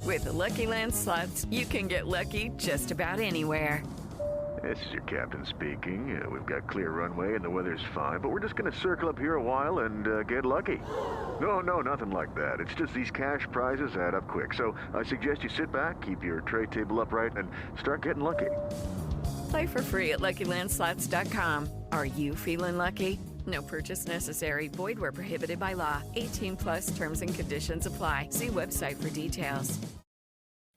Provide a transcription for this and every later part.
With the Lucky Land Slots, you can get lucky just about anywhere. This is your captain speaking. We've got clear runway and the weather's fine, but we're just going to circle up here a while and get lucky. No, nothing like that. It's just these cash prizes add up quick. So I suggest you sit back, keep your tray table upright, and start getting lucky. Play for free at LuckyLandSlots.com. Are you feeling lucky? No purchase necessary. Void where prohibited by law. 18 plus terms and conditions apply. See website for details.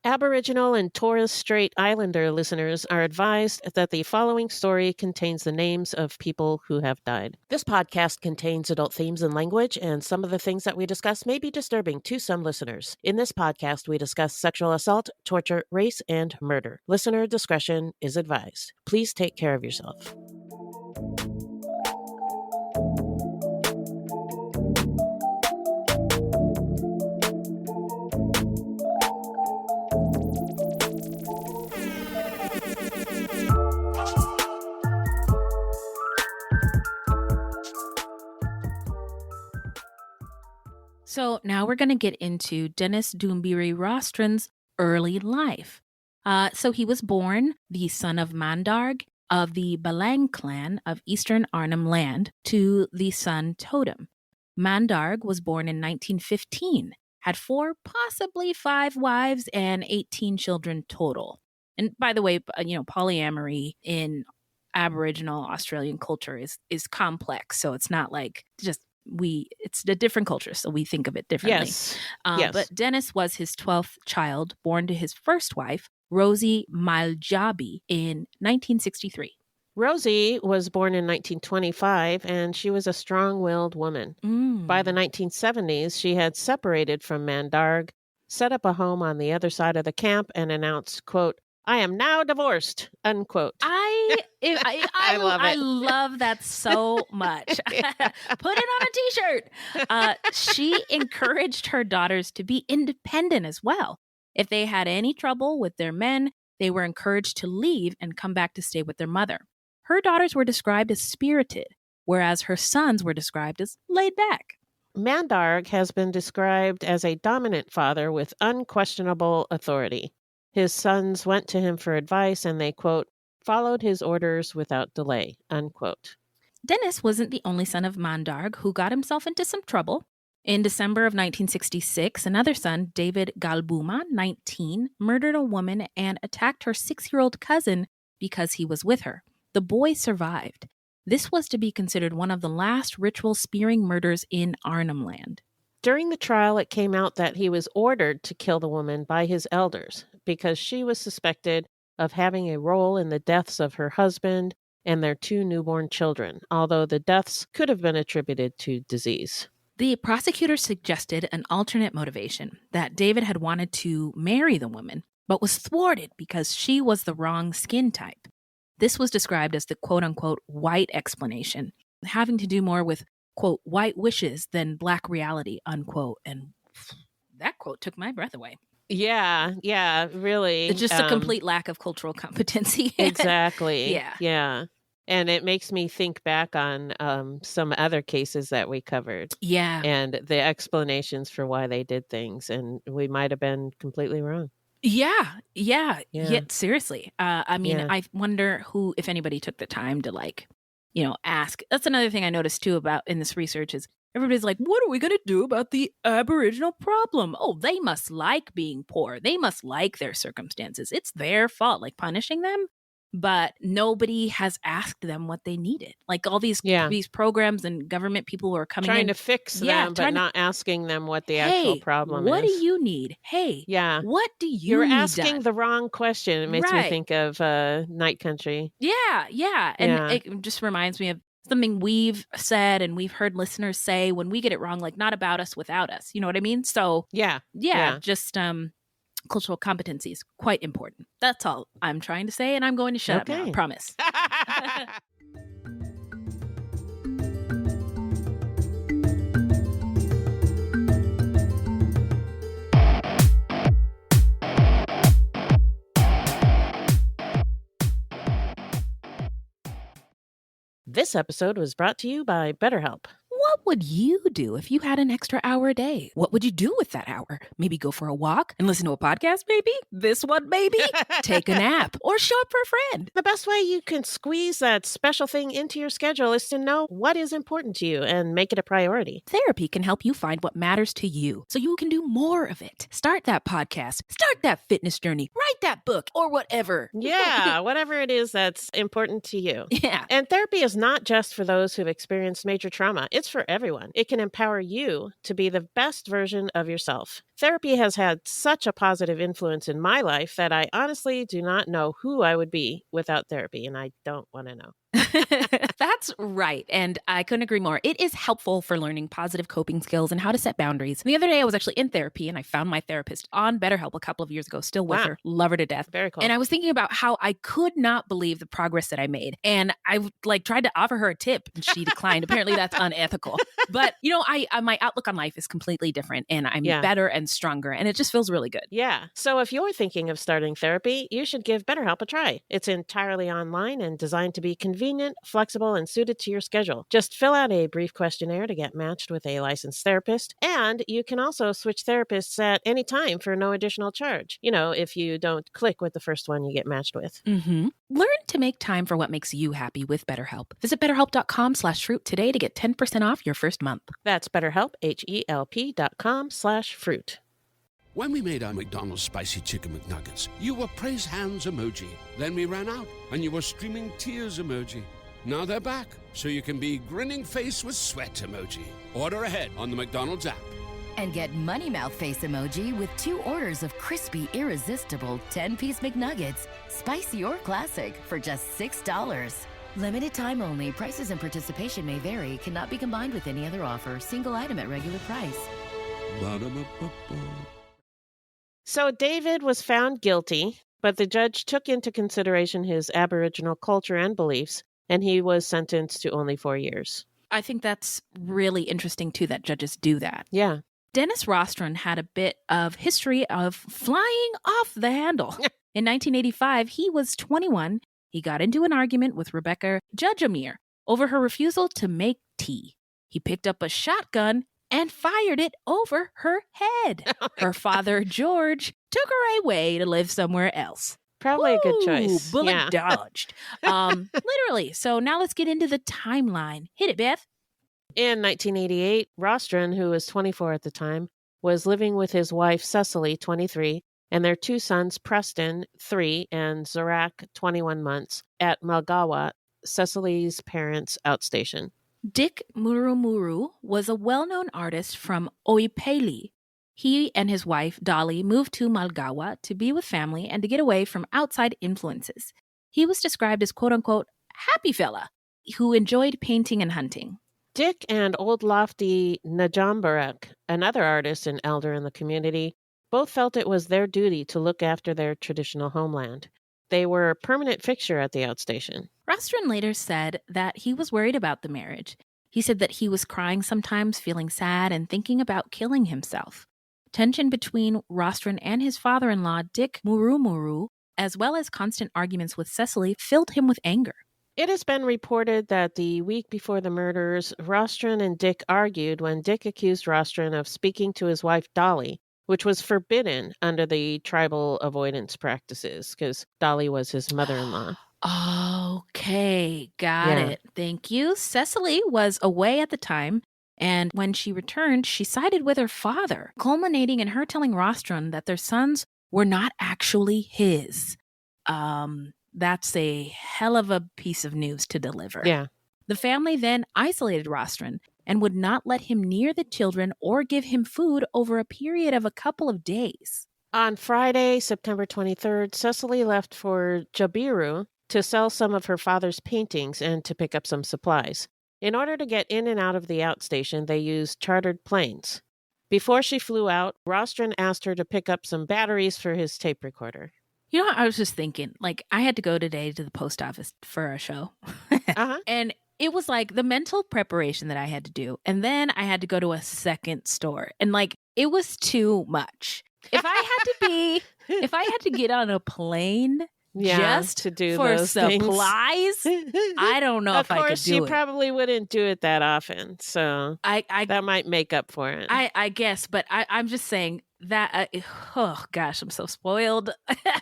Aboriginal and Torres Strait Islander listeners are advised that the following story contains the names of people who have died. This podcast contains adult themes and language, and some of the things that we discuss may be disturbing to some listeners. In this podcast, we discuss sexual assault, torture, race, and murder. Listener discretion is advised. Please take care of yourself. So now we're going to get into Dennis Dumbiri Rostron's early life. So he was born the son of Mandarg of the Balang clan of eastern Arnhem Land to the sun Totem. Mandarg was born in 1915, had 4, possibly 5 wives and 18 children total. And by the way, polyamory in Aboriginal Australian culture is complex. So it's not like just it's a different culture, so we think of it differently. Yes. But Dennis was his 12th child, born to his first wife, Rosie Maljabi, in 1963. Rosie was born in 1925, and she was a strong-willed woman. By the 1970s, she had separated from Mandarg, set up a home on the other side of the camp, and announced, quote, "I am now divorced," unquote. I love it. I love that so much. Put it on a t-shirt. She encouraged her daughters to be independent as well. If they had any trouble with their men, they were encouraged to leave and come back to stay with their mother. Her daughters were described as spirited, whereas her sons were described as laid back. Mandarg has been described as a dominant father with unquestionable authority. His sons went to him for advice, and they, quote, "followed his orders without delay," unquote. Dennis wasn't the only son of Mandarg who got himself into some trouble. In December of 1966, another son, David Galbuma, 19, murdered a woman and attacked her 6-year-old cousin because he was with her. The boy survived. This was to be considered one of the last ritual spearing murders in Arnhem Land. During the trial, it came out that he was ordered to kill the woman by his elders because she was suspected of having a role in the deaths of her husband and their 2 newborn children, although the deaths could have been attributed to disease. The prosecutor suggested an alternate motivation, that David had wanted to marry the woman, but was thwarted because she was the wrong skin type. This was described as the quote-unquote white explanation, having to do more with, quote, white wishes than black reality, unquote. And that quote took my breath away. Yeah, really. It's just a complete lack of cultural competency. Exactly. Yeah. And it makes me think back on some other cases that we covered. Yeah. And the explanations for why they did things. And we might have been completely wrong. Yeah, seriously. I wonder if anybody took the time to ask. That's another thing I noticed too about in this research is everybody's like, what are we going to do about the Aboriginal problem? Oh, they must like being poor. They must like their circumstances. It's their fault, like punishing them. But nobody has asked them what they needed. Like all these programs and government people who are coming trying in. to fix them, but not asking them what the actual problem what is. do you need? Hey, what do you You're need asking done? the wrong question. It makes me think of Night Country. Yeah. And it just reminds me of something we've said and we've heard listeners say when we get it wrong, like not about us, without us. You know what I mean? So just cultural competencies, quite important. That's all I'm trying to say, and I'm going to shut up now, I promise. This episode was brought to you by BetterHelp. What would you do if you had an extra hour a day? What would you do with that hour? Maybe go for a walk and listen to a podcast, maybe? This one, maybe? Take a nap or show up for a friend. The best way you can squeeze that special thing into your schedule is to know what is important to you and make it a priority. Therapy can help you find what matters to you so you can do more of it. Start that podcast, start that fitness journey, write that book, or whatever. Yeah, whatever it is that's important to you. Yeah. And therapy is not just for those who've experienced major trauma. It's for everyone. It can empower you to be the best version of yourself. Therapy has had such a positive influence in my life that I honestly do not know who I would be without therapy, and I don't want to know. That's right. And I couldn't agree more. It is helpful for learning positive coping skills and how to set boundaries. The other day, I was actually in therapy and I found my therapist on BetterHelp a couple of years ago, still with her, love her to death. Very cool. And I was thinking about how I could not believe the progress that I made. And I tried to offer her a tip and she declined. Apparently that's unethical. But, my outlook on life is completely different and I'm better and stronger. And it just feels really good. Yeah. So if you're thinking of starting therapy, you should give BetterHelp a try. It's entirely online and designed to be convenient, flexible, and suited to your schedule. Just fill out a brief questionnaire to get matched with a licensed therapist. And you can also switch therapists at any time for no additional charge. If you don't click with the first one you get matched with. Mm-hmm. Learn to make time for what makes you happy with BetterHelp. Visit BetterHelp.com/fruit today to get 10% off your first month. That's BetterHelp, HELP.com/fruit. When we made our McDonald's Spicy Chicken McNuggets, you were praise hands emoji. Then we ran out, and you were streaming tears emoji. Now they're back, so you can be grinning face with sweat emoji. Order ahead on the McDonald's app. And get Money Mouth Face emoji with 2 orders of crispy, irresistible 10-piece McNuggets, spicy or classic, for just $6. Limited time only. Prices and participation may vary. Cannot be combined with any other offer. Single item at regular price. Ba-da-ba-ba-ba. So David was found guilty, but the judge took into consideration his Aboriginal culture and beliefs, and he was sentenced to only 4 years. I think that's really interesting, too, that judges do that. Yeah. Dennis Rostron had a bit of history of flying off the handle. In 1985, he was 21. He got into an argument with Rebecca Judgemere over her refusal to make tea. He picked up a shotgun and fired it over her head. Her father, George, took her away to live somewhere else. Probably a good choice. Bullet dodged. Literally. So now let's get into the timeline. Hit it, Beth. In 1988, Rostron, who was 24 at the time, was living with his wife, Cecily, 23, and their 2 sons, Preston, 3, and Zorak, 21 months, at Molgawo, Cecily's parents' outstation. Dick Murumuru was a well-known artist from Oipeli. He and his wife, Dolly, moved to Molgawo to be with family and to get away from outside influences. He was described as, quote-unquote, happy fella, who enjoyed painting and hunting. Dick and Old Lofty Najambarak, another artist and elder in the community, both felt it was their duty to look after their traditional homeland. They were a permanent fixture at the outstation. Rostron later said that he was worried about the marriage. He said that he was crying sometimes, feeling sad, and thinking about killing himself. Tension between Rostron and his father-in-law, Dick Murumuru, as well as constant arguments with Cecily, filled him with anger. It has been reported that the week before the murders, Rostron and Dick argued when Dick accused Rostron of speaking to his wife, Dolly, which was forbidden under the tribal avoidance practices, because Dolly was his mother-in-law. Okay, got it. Thank you. Cecily was away at the time, and when she returned, she sided with her father, culminating in her telling Rostron that their sons were not actually his. That's a hell of a piece of news to deliver. Yeah. The family then isolated Rostron and would not let him near the children or give him food over a period of a couple of days. On Friday, September 23rd, Cecily left for Jabiru to sell some of her father's paintings and to pick up some supplies. In order to get in and out of the outstation, they used chartered planes. Before she flew out, Rostron asked her to pick up some batteries for his tape recorder. You know, I was just thinking, I had to go today to the post office for a show. And it was like the mental preparation that I had to do. And then I had to go to a second store. And it was too much. If I had to get on a plane just to do for those supplies. I don't know if I could do it. Of course, she probably wouldn't do it that often, so that might make up for it. I guess, but I'm just saying that. Oh gosh, I'm so spoiled.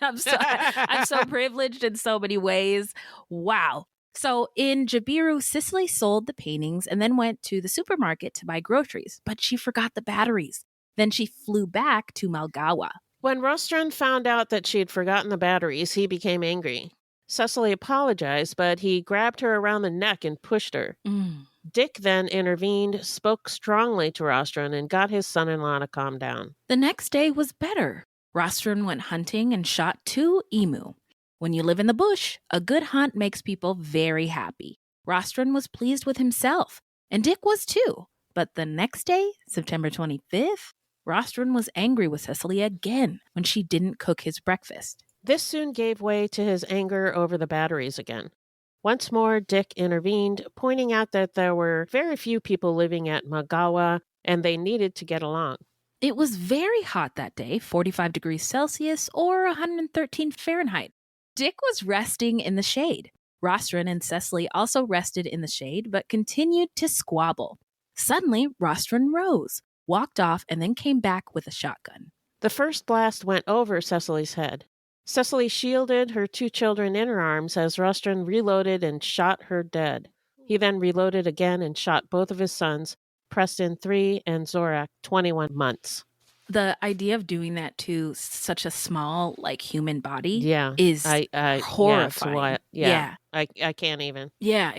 I'm so privileged in so many ways. Wow. So in Jabiru, Cicely sold the paintings and then went to the supermarket to buy groceries, but she forgot the batteries. Then she flew back to Molgawo. When Rostron found out that she had forgotten the batteries, he became angry. Cicely apologized, but he grabbed her around the neck and pushed her. Dick then intervened, spoke strongly to Rostron, and got his son-in-law to calm down. The next day was better. Rostron went hunting and shot 2 emu. When you live in the bush, a good hunt makes people very happy. Rostron was pleased with himself, and Dick was too. But the next day, September 25th, Rostron was angry with Cicely again when she didn't cook his breakfast. This soon gave way to his anger over the batteries again. Once more, Dick intervened, pointing out that there were very few people living at Molgawo, and they needed to get along. It was very hot that day, 45 degrees Celsius or 113 Fahrenheit. Dick was resting in the shade. Rostron and Cicely also rested in the shade, but continued to squabble. Suddenly, Rostron rose, walked off, and then came back with a shotgun. The first blast went over Cicely's head. Cicely shielded her 2 children in her arms as Rostron reloaded and shot her dead. He then reloaded again and shot both of his sons, Preston 3 and Zorak 21 months. The idea of doing that to such a small, human body is horrifying. I can't even. Yeah,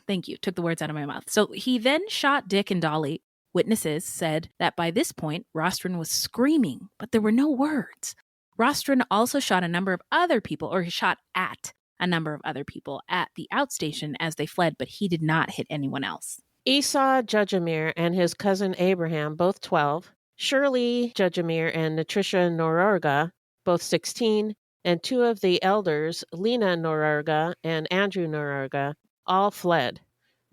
thank you. Took the words out of my mouth. So he then shot Dick and Dolly. Witnesses said that by this point, Rostron was screaming, but there were no words. Rostron also shot a number of other people, or he shot at a number of other people at the outstation as they fled, but he did not hit anyone else. Esau Judgmere and his cousin Abraham, both 12, Shirley Judgmere and Natricia Nororga, both 16, and 2 of the elders, Lena Nororga and Andrew Nororga, all fled.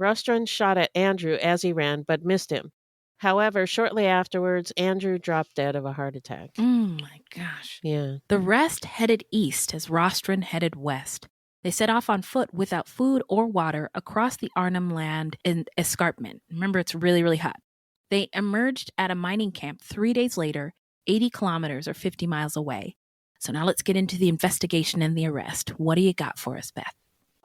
Rostron shot at Andrew as he ran, but missed him. However, shortly afterwards, Andrew dropped dead of a heart attack. Oh my gosh. Yeah. The rest headed east as Rostron headed west. They set off on foot without food or water across the Arnhem Land in escarpment. Remember, it's really, really hot. They emerged at a mining camp 3 days later, 80 kilometers or 50 miles away. So now let's get into the investigation and the arrest. What do you got for us, Beth?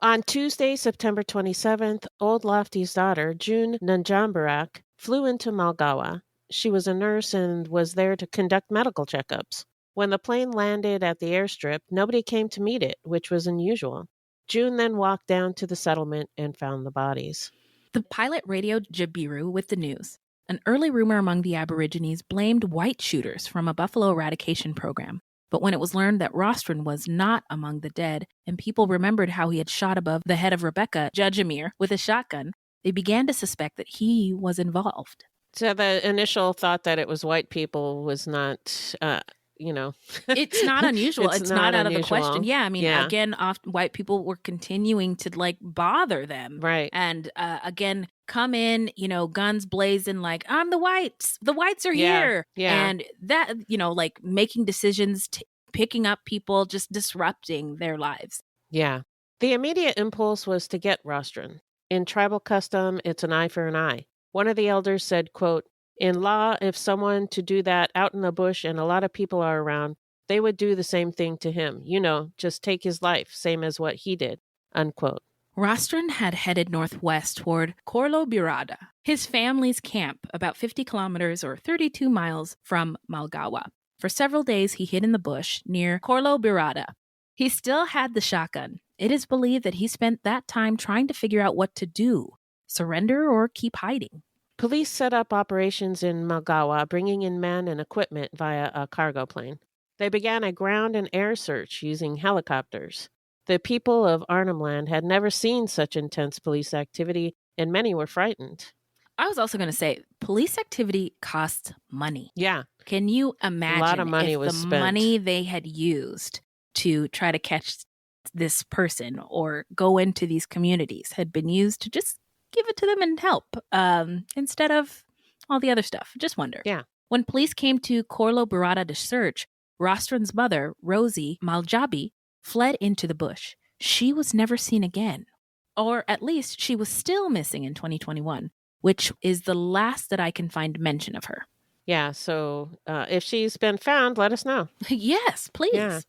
On Tuesday, September 27th, Old Lofty's daughter, June Nanjambarak, flew into Molgawo. She was a nurse and was there to conduct medical checkups. When the plane landed at the airstrip, nobody came to meet it, which was unusual. June then walked down to the settlement and found the bodies. The pilot radioed Jabiru with the news. An early rumor among the Aborigines blamed white shooters from a buffalo eradication program. But when it was learned that Rostron was not among the dead, and people remembered how he had shot above the head of Rebecca Judgmere with a shotgun, they began to suspect that he was involved. So the initial thought that it was white people was not, It's not unusual. It's not out of the question. Yeah, I mean, again, often white people were continuing to bother them. Right. And again, come in, guns blazing, I'm the whites. The whites are here. Yeah. And that, making decisions, picking up people, just disrupting their lives. Yeah. The immediate impulse was to get Rostron. In tribal custom, it's an eye for an eye. One of the elders said, quote, "In law, if someone to do that out in the bush and a lot of people are around, they would do the same thing to him. Just take his life, same as what he did," unquote. Rostron had headed northwest toward Corlo Birada, his family's camp, about 50 kilometers or 32 miles from Molgawo. For several days, he hid in the bush near Corlo Birada. He still had the shotgun. It is believed that he spent that time trying to figure out what to do, surrender or keep hiding. Police set up operations in Molgawo, bringing in men and equipment via a cargo plane. They began a ground and air search using helicopters. The people of Arnhem Land had never seen such intense police activity, and many were frightened. I was also going to say, police activity costs money. Yeah. Can you imagine a lot of money if was the spent. Money they had used to try to catch this person or go into these communities had been used to just give it to them and help instead of all the other stuff? Just wonder. Yeah. When police came to Corlo Birada to search, Rostron's mother, Rosie Maljabi, fled into the bush. She was never seen again. Or at least she was still missing in 2021, which is the last that I can find mention of her. Yeah, so if she's been found, let us know. Yes, please. Yeah.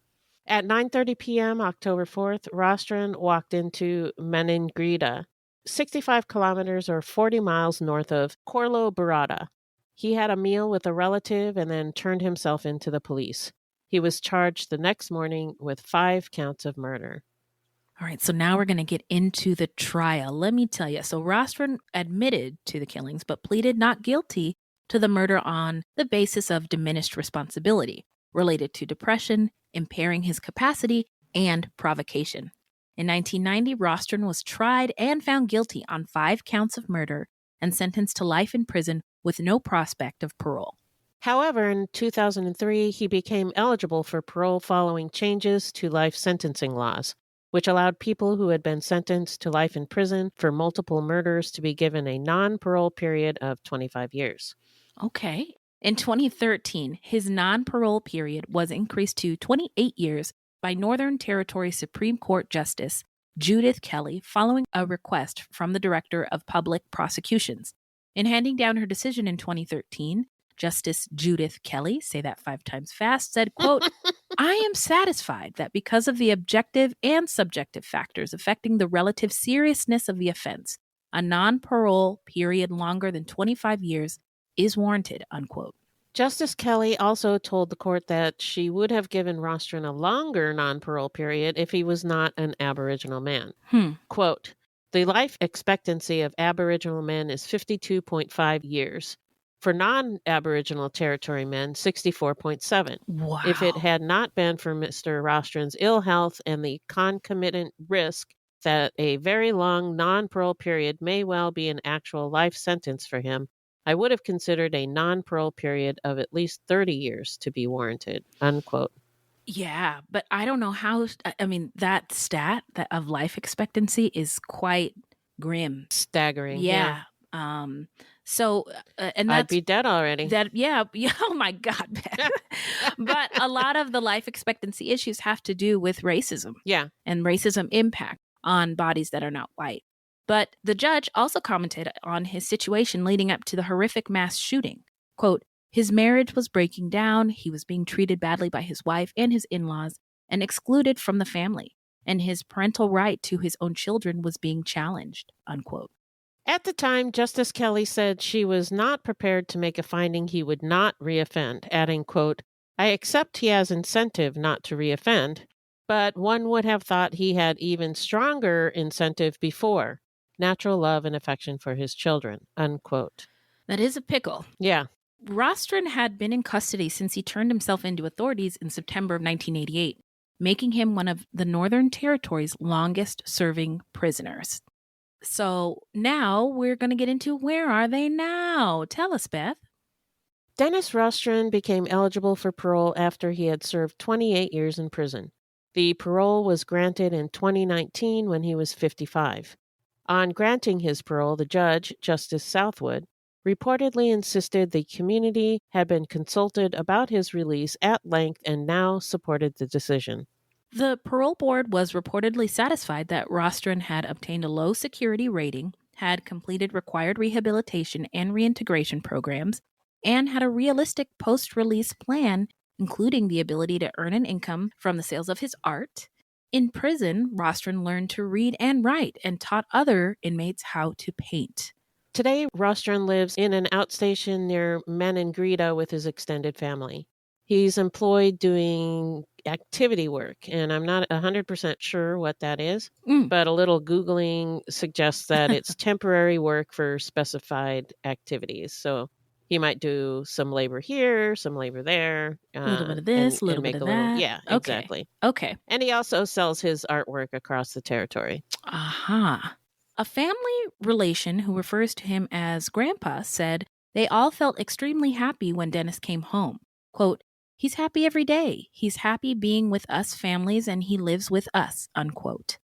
At 9:30 p.m. October 4th, Rostron walked into Meningrida, 65 kilometers or 40 miles north of Corlo Barada. He had a meal with a relative and then turned himself into the police. He was charged the next morning with 5 counts of murder. All right, so now we're going to get into the trial. Let me tell you. So Rostron admitted to the killings, but pleaded not guilty to the murder on the basis of diminished responsibility related to depression, impairing his capacity, and provocation. In 1990, Rostron was tried and found guilty on 5 counts of murder and sentenced to life in prison with no prospect of parole. However, in 2003, he became eligible for parole following changes to life sentencing laws, which allowed people who had been sentenced to life in prison for multiple murders to be given a non-parole period of 25 years. Okay. In 2013, his non-parole period was increased to 28 years by Northern Territory Supreme Court Justice Judith Kelly following a request from the Director of Public Prosecutions. In handing down her decision in 2013, Justice Judith Kelly, say that 5 times fast, said, quote, I am satisfied that because of the objective and subjective factors affecting the relative seriousness of the offense, a non-parole period longer than 25 years is warranted, unquote. Justice Kelly also told the court that she would have given Rostron a longer non-parole period if he was not an Aboriginal man. Quote, the life expectancy of Aboriginal men is 52.5 years. For non-Aboriginal territory men, 64.7. Wow. If it had not been for Mr. Rostron's ill health and the concomitant risk that a very long non-parole period may well be an actual life sentence for him, I would have considered a non-parole period of at least 30 years to be warranted, unquote. Yeah, but I don't know how, I mean, that stat of life expectancy is quite grim. Staggering. Yeah. So, and that's, I'd be dead already. Yeah. Oh my God, Beth. But a lot of the life expectancy issues have to do with racism. Yeah. And racism impact on bodies that are not white. But the judge also commented on his situation leading up to the horrific mass shooting. Quote, his marriage was breaking down, he was being treated badly by his wife and his in-laws and excluded from the family, and his parental right to his own children was being challenged, unquote. At the time, Justice Kelly said she was not prepared to make a finding he would not reoffend, adding, quote, I accept he has incentive not to reoffend, but one would have thought he had even stronger incentive before. Natural love and affection for his children, unquote. That is a pickle. Yeah. Rostron had been in custody since he turned himself into authorities in September of 1988, making him one of the Northern Territory's longest-serving prisoners. So now we're going to get into where are they now? Tell us, Beth. Dennis Rostron became eligible for parole after he had served 28 years in prison. The parole was granted in 2019 when he was 55. On granting his parole, the judge, Justice Southwood, reportedly insisted the community had been consulted about his release at length and now supported the decision. The parole board was reportedly satisfied that Rostron had obtained a low security rating, had completed required rehabilitation and reintegration programs, and had a realistic post-release plan, including the ability to earn an income from the sales of his art. In prison, Rostron learned to read and write and taught other inmates how to paint. Today, Rostron lives in an outstation near Meningrida with his extended family. He's employed doing activity work, and I'm not 100% sure what that is, but a little Googling suggests that it's temporary work for specified activities. So he might do some labor here, some labor there. A little bit of this, a little bit of that. Yeah, Okay. exactly. Okay. And he also sells his artwork across the territory. Aha. A family relation who refers to him as Grandpa said they all felt extremely happy when Dennis came home. Quote, he's happy every day. He's happy being with us families and he lives with us, unquote.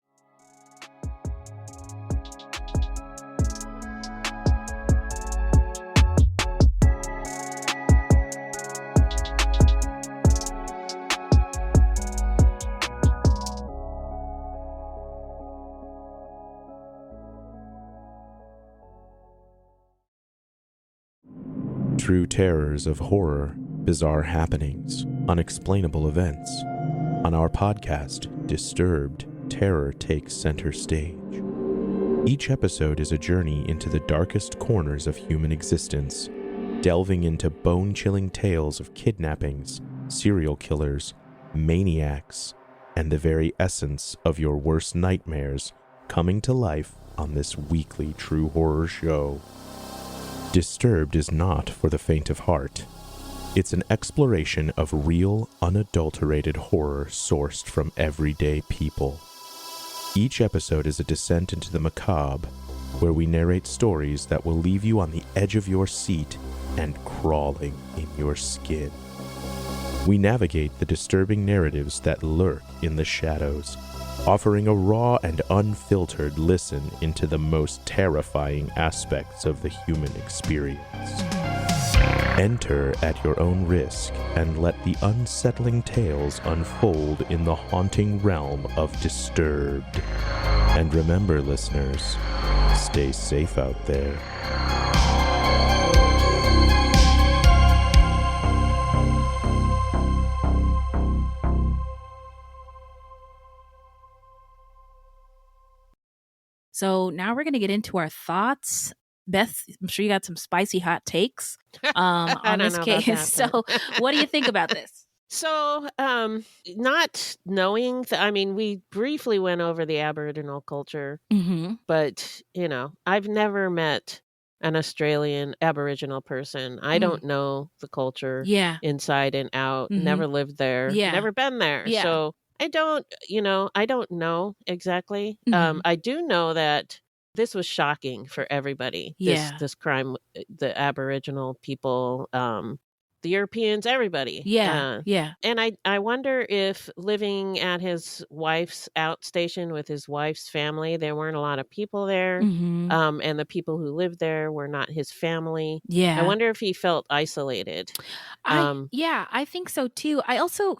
True terrors of horror, bizarre happenings, unexplainable events. On our podcast, Disturbed, terror takes center stage. Each episode is a journey into the darkest corners of human existence, delving into bone-chilling tales of kidnappings, serial killers, maniacs, and the very essence of your worst nightmares coming to life on this weekly true horror show. Disturbed is not for the faint of heart. It's an exploration of real, unadulterated horror sourced from everyday people. Each episode is a descent into the macabre, where we narrate stories that will leave you on the edge of your seat and crawling in your skin. We navigate the disturbing narratives that lurk in the shadows, offering a raw and unfiltered listen into the most terrifying aspects of the human experience. Enter at your own risk and let the unsettling tales unfold in the haunting realm of Disturbed. And remember, listeners, stay safe out there. So now we're going to get into our thoughts. Beth, I'm sure you got some spicy hot takes on this case. So what do you think about this? So, not knowing, we briefly went over the Aboriginal culture, but, I've never met an Australian Aboriginal person. I don't know the culture inside and out, never lived there, never been there. Yeah. So I don't know exactly. I do know that this was shocking for everybody. This crime, the Aboriginal people, the Europeans, everybody. And I wonder if living at his wife's outstation with his wife's family, there weren't a lot of people there. And the people who lived there were not his family. I wonder if he felt isolated. I think so too. I also,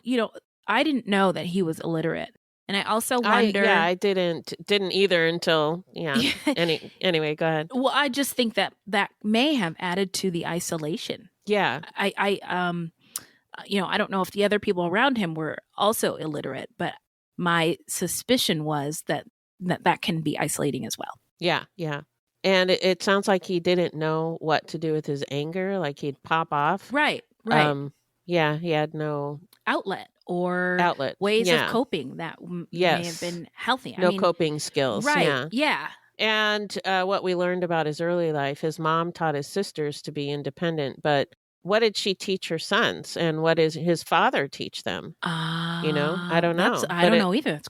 I didn't know that he was illiterate. And I also wonder. I didn't either until Anyway, go ahead. Well, I just think that may have added to the isolation. Yeah, I don't know if the other people around him were also illiterate, but my suspicion was that can be isolating as well. Yeah. And it sounds like he didn't know what to do with his anger. Like he'd pop off. Right. He had no outlet or ways of coping that may have been healthy. Coping skills. Right. Yeah. And what we learned about his early life, his mom taught his sisters to be independent, but what did she teach her sons? And what did his father teach them? I don't know. I don't know either. It's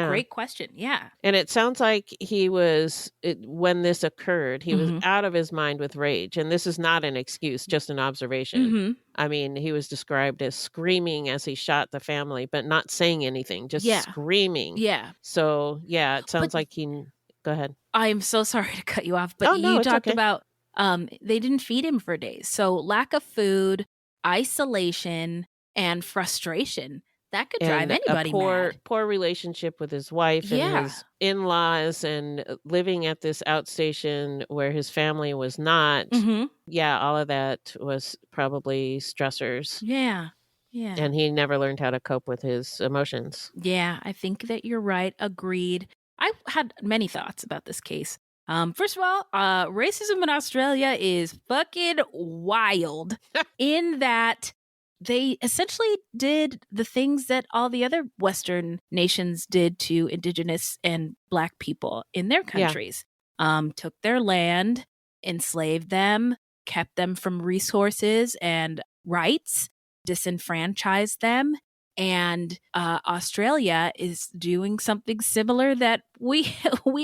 great question. Yeah. And it sounds like he was, when this occurred, he was out of his mind with rage. And this is not an excuse, just an observation. I mean, he was described as screaming as he shot the family, but not saying anything, just screaming. Yeah. So, it sounds like he... Go ahead. I'm so sorry to cut you off, but you talked about they didn't feed him for days. So lack of food, isolation, and frustration. That could drive anybody mad. Poor relationship with his wife and his in-laws, and living at this outstation where his family was not. All of that was probably stressors. Yeah. And he never learned how to cope with his emotions. Yeah, I think that you're right. Agreed. I had many thoughts about this case. First of all, racism in Australia is fucking wild in that they essentially did the things that all the other Western nations did to Indigenous and Black people in their countries. Took their land, enslaved them, kept them from resources and rights, disenfranchised them. And Australia is doing something similar that we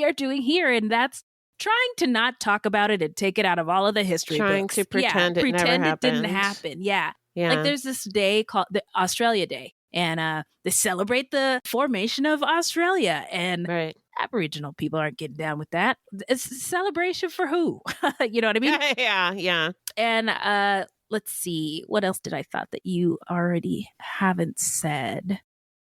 are doing here, and that's trying to not talk about it and take it out of all of the history trying books. To pretend it never happened. Didn't happen. Yeah. Like there's this day called the Australia Day, and they celebrate the formation of Australia, and Aboriginal people aren't getting down with that. It's a celebration for who? You know what I mean? Yeah. And let's see. What else did I thought that you already haven't said?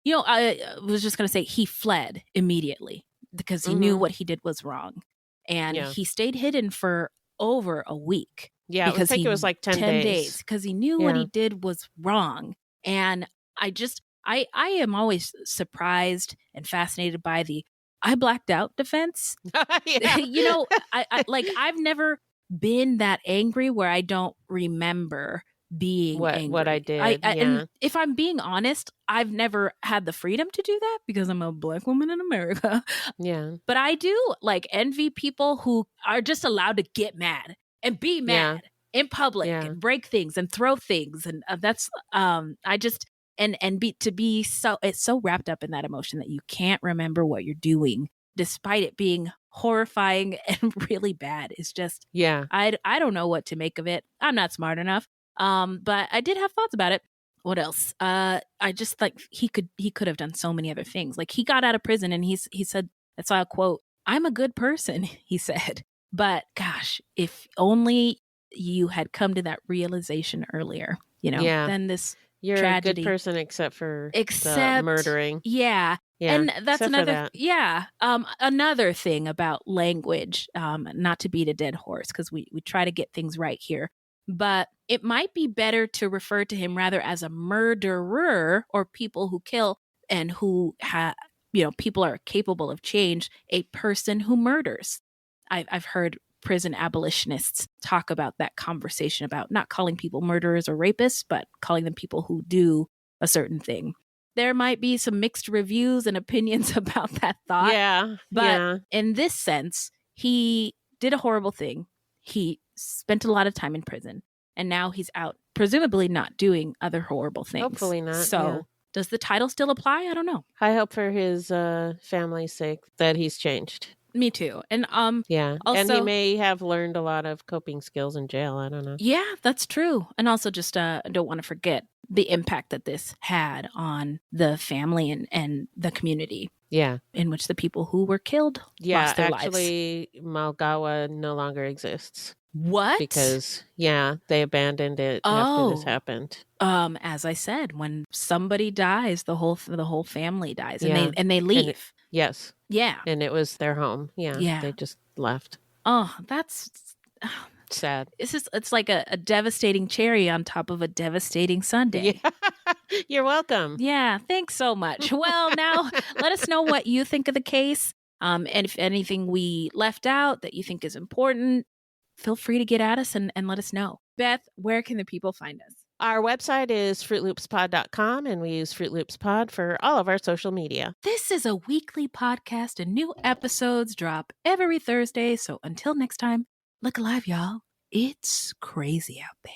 I was just going to say he fled immediately because he knew what he did was wrong. And he stayed hidden for over a week. Yeah, I think it was like 10 days. Because he knew what he did was wrong. And I am always surprised and fascinated by the I blacked out defense. You know, I've never been that angry where I don't remember being angry. What I did. And if I'm being honest, I've never had the freedom to do that because I'm a Black woman in America. Yeah. But I do envy people who are just allowed to get mad and be mad in public and break things and throw things. And that's it's so wrapped up in that emotion that you can't remember what you're doing despite it being horrifying and really bad. It's just, I don't know what to make of it. I'm not smart enough. But I did have thoughts about it. What else? I just he could have done so many other things. Like he got out of prison and he said, I saw a quote, "I'm a good person," he said. But gosh, if only you had come to that realization earlier, then this You're tragedy. a good person except the murdering. Yeah. And that's another, that. Another thing about language, not to beat a dead horse, because we try to get things right here, but it might be better to refer to him rather as a murderer or people who kill and who people are capable of change, a person who murders. I've heard prison abolitionists talk about that conversation about not calling people murderers or rapists, but calling them people who do a certain thing. There might be some mixed reviews and opinions about that thought. Yeah. But in this sense, he did a horrible thing. He spent a lot of time in prison and now he's out, presumably not doing other horrible things. Hopefully not. So does the title still apply? I don't know. I hope for his family's sake that he's changed. Me too. And also, and he may have learned a lot of coping skills in jail. I don't know. Yeah, that's true. And also just don't want to forget the impact that this had on the family and the community. Yeah. In which the people who were killed lost their lives. Actually, Molgawo no longer exists. What? Because, they abandoned it after this happened. As I said, when somebody dies, the whole family dies and they leave. Yes. Yeah. And it was their home. Yeah. Yeah. They just left. Oh, that's sad. It's like a devastating cherry on top of a devastating sundae. Yeah. You're welcome. Yeah. Thanks so much. Well, now let us know what you think of the case. And if anything we left out that you think is important, feel free to get at us and let us know. Beth, where can the people find us? Our website is fruitloopspod.com, and we use Fruit Loops Pod for all of our social media. This is a weekly podcast, and new episodes drop every Thursday. So until next time, look alive, y'all. It's crazy out there.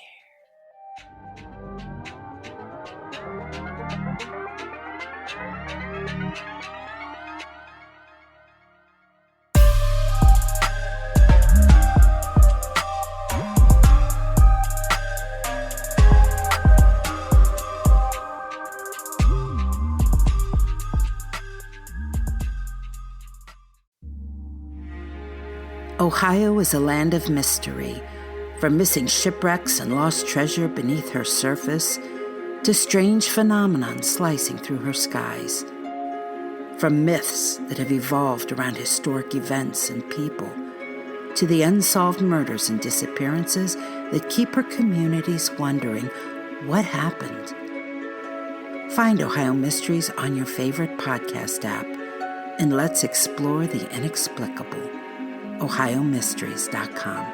Ohio is a land of mystery, from missing shipwrecks and lost treasure beneath her surface to strange phenomenon slicing through her skies. From myths that have evolved around historic events and people to the unsolved murders and disappearances that keep her communities wondering what happened. Find Ohio Mysteries on your favorite podcast app, and let's explore the inexplicable. OhioMysteries.com.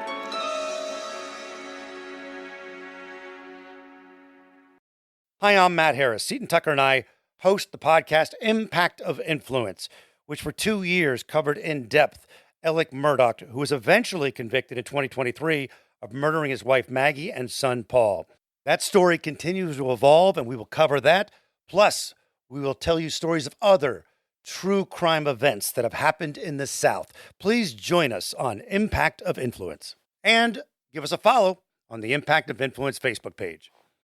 Hi, I'm Matt Harris. Seton Tucker and I host the podcast Impact of Influence, which for 2 years covered in depth Alec Murdaugh, who was eventually convicted in 2023 of murdering his wife Maggie and son Paul. That story continues to evolve, and we will cover that. Plus, we will tell you stories of other true crime events that have happened in the South. Please join us on Impact of Influence. And give us a follow on the Impact of Influence Facebook page.